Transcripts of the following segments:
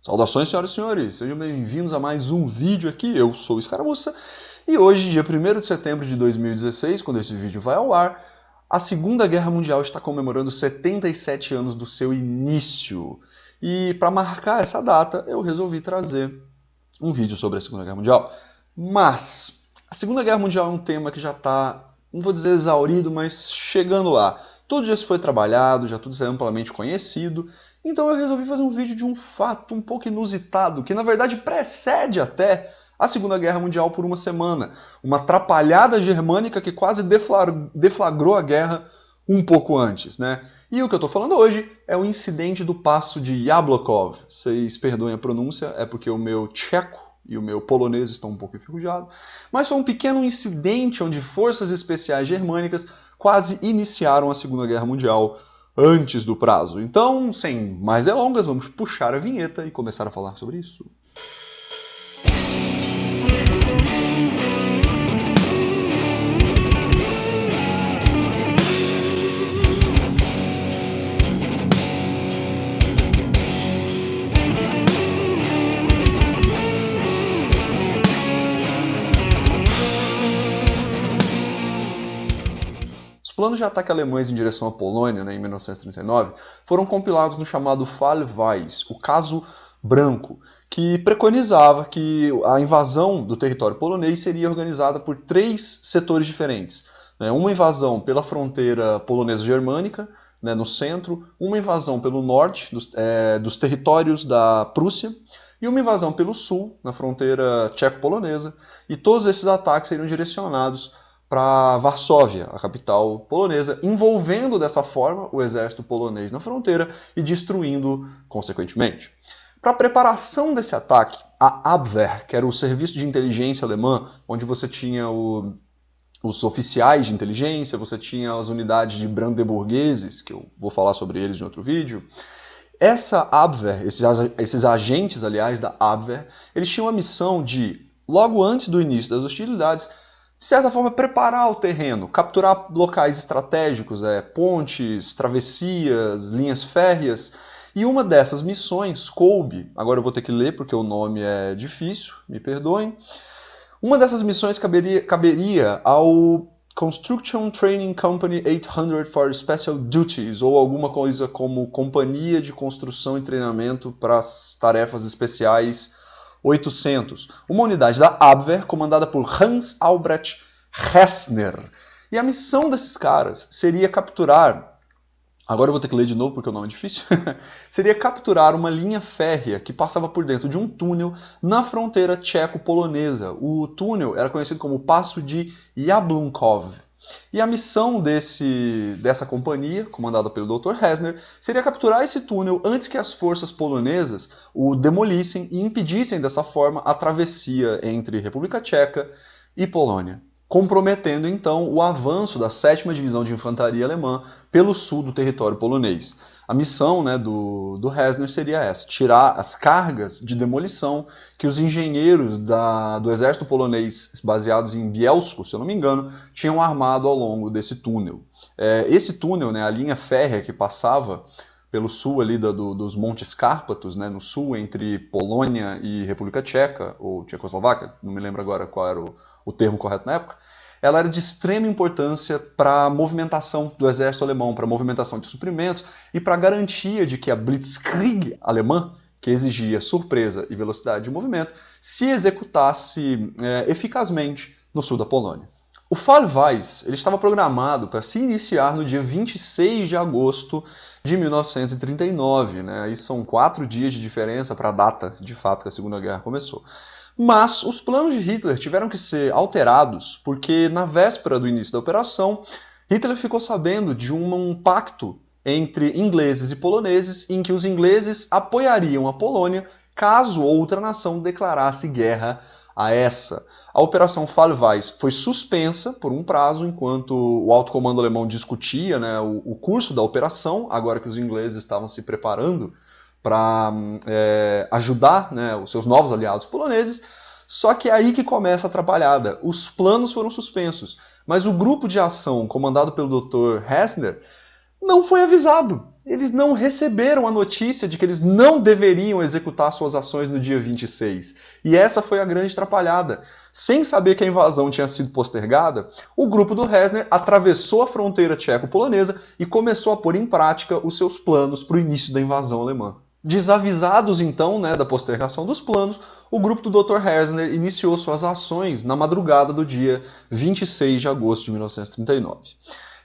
Saudações, senhoras e senhores, sejam bem-vindos a mais um vídeo aqui, eu sou o Escaramuça, e hoje, dia 1º de setembro de 2016, quando esse vídeo vai ao ar, a Segunda Guerra Mundial está comemorando 77 anos do seu início. E para marcar essa data, eu resolvi trazer um vídeo sobre a Segunda Guerra Mundial. Mas a Segunda Guerra Mundial é um tema que já está, não vou dizer exaurido, mas chegando lá. Tudo já se foi trabalhado, já tudo é amplamente conhecido. Então eu resolvi fazer um vídeo de um fato um pouco inusitado, que na verdade precede até a Segunda Guerra Mundial por uma semana. Uma atrapalhada germânica que quase deflagrou a guerra um pouco antes, né? E o que eu estou falando hoje é o incidente do Passo de Jablokov. Vocês perdoem a pronúncia, é porque o meu tcheco e o meu polonês estão um pouco enferrujados. Mas foi um pequeno incidente onde forças especiais germânicas quase iniciaram a Segunda Guerra Mundial antes do prazo. Então, sem mais delongas, vamos puxar a vinheta e começar a falar sobre isso. Os planos de ataque alemães em direção à Polônia, em 1939, foram compilados no chamado Fall Weiss, o caso branco, que preconizava que a invasão do território polonês seria organizada por 3 setores diferentes. Uma invasão pela fronteira polonesa-germânica, no centro, uma invasão pelo norte, dos territórios da Prússia, e uma invasão pelo sul, na fronteira tcheco-polonesa, e todos esses ataques seriam direcionados para Varsóvia, a capital polonesa, envolvendo dessa forma o exército polonês na fronteira e destruindo consequentemente. Para a preparação desse ataque, a Abwehr, que era o serviço de inteligência alemã, onde você tinha os oficiais de inteligência, você tinha as unidades de brandeburgueses, que eu vou falar sobre eles em outro vídeo. Essa Abwehr, esses agentes, aliás, da Abwehr, eles tinham a missão de, logo antes do início das hostilidades, de certa forma, preparar o terreno, capturar locais estratégicos, pontes, travessias, linhas férreas. E uma dessas missões coube, agora eu vou ter que ler porque o nome é difícil, me perdoem. Uma dessas missões caberia ao Construction Training Company 800 for Special Duties, ou alguma coisa como Companhia de Construção e Treinamento para as Tarefas Especiais 800, uma unidade da Abwehr comandada por Hans Albrecht Hessner. E a missão desses caras seria capturar, agora eu vou ter que ler de novo porque o nome é difícil, seria capturar uma linha férrea que passava por dentro de um túnel na fronteira tcheco-polonesa. O túnel era conhecido como Passo de Jablunkov. E a missão dessa companhia, comandada pelo Dr. Hessner, seria capturar esse túnel antes que as forças polonesas o demolissem e impedissem dessa forma a travessia entre República Tcheca e Polônia, comprometendo então o avanço da 7ª Divisão de Infantaria Alemã pelo sul do território polonês. A missão do Hessner seria essa, tirar as cargas de demolição que os engenheiros do exército polonês baseados em Bielsko, se eu não me engano, tinham armado ao longo desse túnel. Esse túnel, a linha férrea que passava pelo sul ali dos Montes Cárpatos, no sul entre Polônia e República Tcheca, ou Tchecoslováquia, não me lembro agora qual era o termo correto na época, ela era de extrema importância para a movimentação do exército alemão, para a movimentação de suprimentos e para a garantia de que a Blitzkrieg alemã, que exigia surpresa e velocidade de movimento, se executasse eficazmente no sul da Polônia. O Fall Weiss ele estava programado para se iniciar no dia 26 de agosto de 1939. Aí são 4 dias de diferença para a data, de fato, que a Segunda Guerra começou. Mas os planos de Hitler tiveram que ser alterados porque, na véspera do início da operação, Hitler ficou sabendo de um pacto entre ingleses e poloneses em que os ingleses apoiariam a Polônia caso outra nação declarasse guerra a essa. A Operação Fall Weiss foi suspensa por um prazo enquanto o alto comando alemão discutia o curso da operação, agora que os ingleses estavam se preparando para ajudar os seus novos aliados poloneses, só que é aí que começa a atrapalhada. Os planos foram suspensos, mas o grupo de ação comandado pelo Dr. Hessner não foi avisado. Eles não receberam a notícia de que eles não deveriam executar suas ações no dia 26. E essa foi a grande atrapalhada. Sem saber que a invasão tinha sido postergada, o grupo do Hesner atravessou a fronteira tcheco-polonesa e começou a pôr em prática os seus planos para o início da invasão alemã. Desavisados, então, da postergação dos planos, o grupo do Dr. Hesner iniciou suas ações na madrugada do dia 26 de agosto de 1939.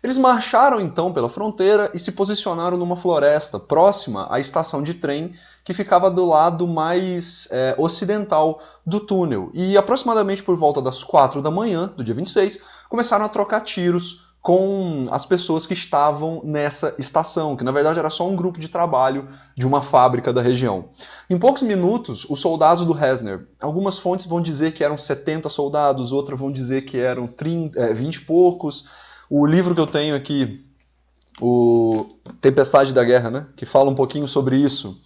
Eles marcharam então pela fronteira e se posicionaram numa floresta próxima à estação de trem que ficava do lado mais ocidental do túnel. E aproximadamente por volta das 4 da manhã do dia 26, começaram a trocar tiros com as pessoas que estavam nessa estação, que na verdade era só um grupo de trabalho de uma fábrica da região. Em poucos minutos, os soldados do Hesner, algumas fontes vão dizer que eram 70 soldados, outras vão dizer que eram 20 e poucos. O livro que eu tenho aqui, o Tempestade da Guerra, que fala um pouquinho sobre isso,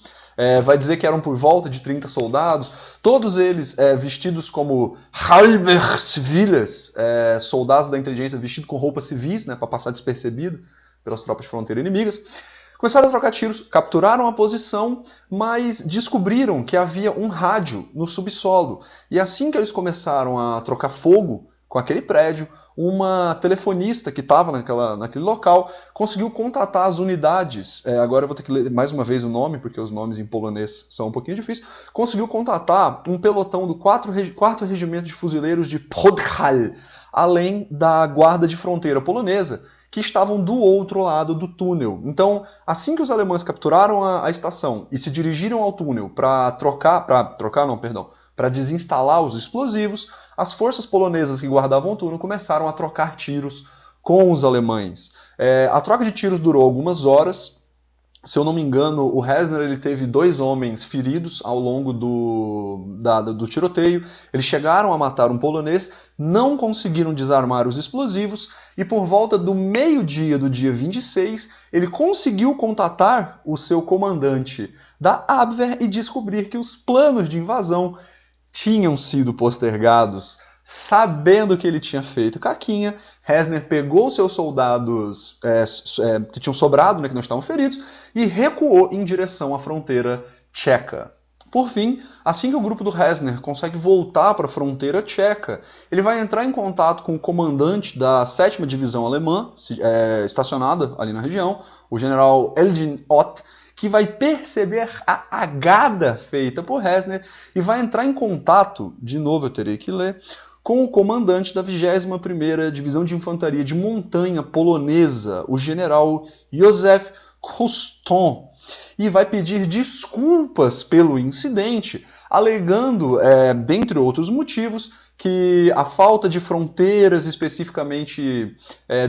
vai dizer que eram por volta de 30 soldados, todos eles vestidos como halber civiles, soldados da inteligência vestidos com roupas civis, para passar despercebido pelas tropas de fronteira inimigas. Começaram a trocar tiros, capturaram a posição, mas descobriram que havia um rádio no subsolo. E assim que eles começaram a trocar fogo com aquele prédio, uma telefonista que estava naquele local conseguiu contatar as unidades, agora eu vou ter que ler mais uma vez o nome, porque os nomes em polonês são um pouquinho difíceis, conseguiu contatar um pelotão do 4º Regimento de Fuzileiros de Podhal, além da Guarda de Fronteira polonesa, que estavam do outro lado do túnel. Então, assim que os alemães capturaram a estação e se dirigiram ao túnel para desinstalar os explosivos, as forças polonesas que guardavam o túnel começaram a trocar tiros com os alemães. A troca de tiros durou algumas horas. Se eu não me engano, o Hesner ele teve 2 homens feridos ao longo do tiroteio. Eles chegaram a matar um polonês, não conseguiram desarmar os explosivos, e por volta do meio-dia do dia 26, ele conseguiu contatar o seu comandante da Abwehr e descobrir que os planos de invasão tinham sido postergados. Sabendo que ele tinha feito caquinha, Hesner pegou seus soldados que tinham sobrado, que não estavam feridos, e recuou em direção à fronteira tcheca. Por fim, assim que o grupo do Hesner consegue voltar para a fronteira tcheca, ele vai entrar em contato com o comandante da 7ª Divisão Alemã, estacionada ali na região, o general Eldin Ott, que vai perceber a agada feita por Hesner e vai entrar em contato, de novo eu terei que ler, com o comandante da 21ª Divisão de Infantaria de Montanha polonesa, o general Józef Kuston, e vai pedir desculpas pelo incidente, alegando, dentre outros motivos, que a falta de fronteiras especificamente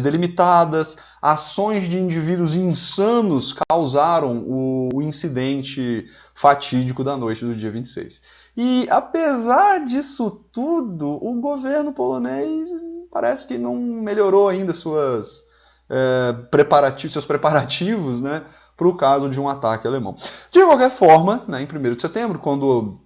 delimitadas, ações de indivíduos insanos causaram o incidente fatídico da noite do dia 26. E apesar disso tudo, o governo polonês parece que não melhorou ainda seus preparativos, para o caso de um ataque alemão. De qualquer forma, em 1º de setembro, quando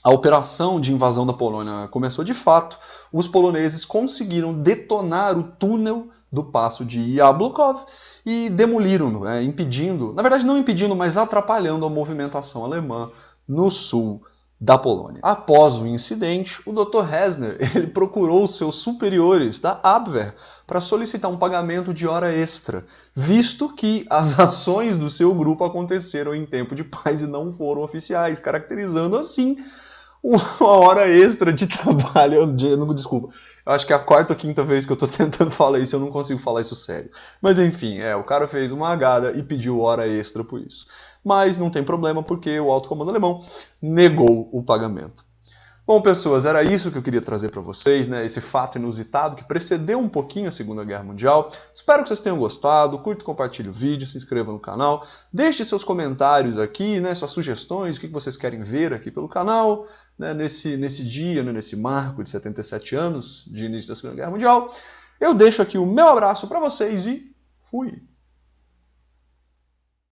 a operação de invasão da Polônia começou de fato, os poloneses conseguiram detonar o túnel do passo de Jablokov e demoliram-no, impedindo, na verdade não impedindo, mas atrapalhando a movimentação alemã no sul da Polônia. Após o incidente, o Dr. Hesner ele procurou seus superiores da Abwehr para solicitar um pagamento de hora extra, visto que as ações do seu grupo aconteceram em tempo de paz e não foram oficiais, caracterizando assim uma hora extra de trabalho. Desculpa, eu acho que é a 4ª ou 5ª vez que eu estou tentando falar isso, eu não consigo falar isso sério. Mas enfim, o cara fez uma agada e pediu hora extra por isso. Mas não tem problema, porque o alto comando alemão negou o pagamento. Bom, pessoas, era isso que eu queria trazer para vocês, esse fato inusitado que precedeu um pouquinho a Segunda Guerra Mundial. Espero que vocês tenham gostado, curta e compartilhe o vídeo, se inscreva no canal, deixe seus comentários aqui, suas sugestões, o que vocês querem ver aqui pelo canal, nesse dia, nesse marco de 77 anos de início da Segunda Guerra Mundial. Eu deixo aqui o meu abraço para vocês e fui!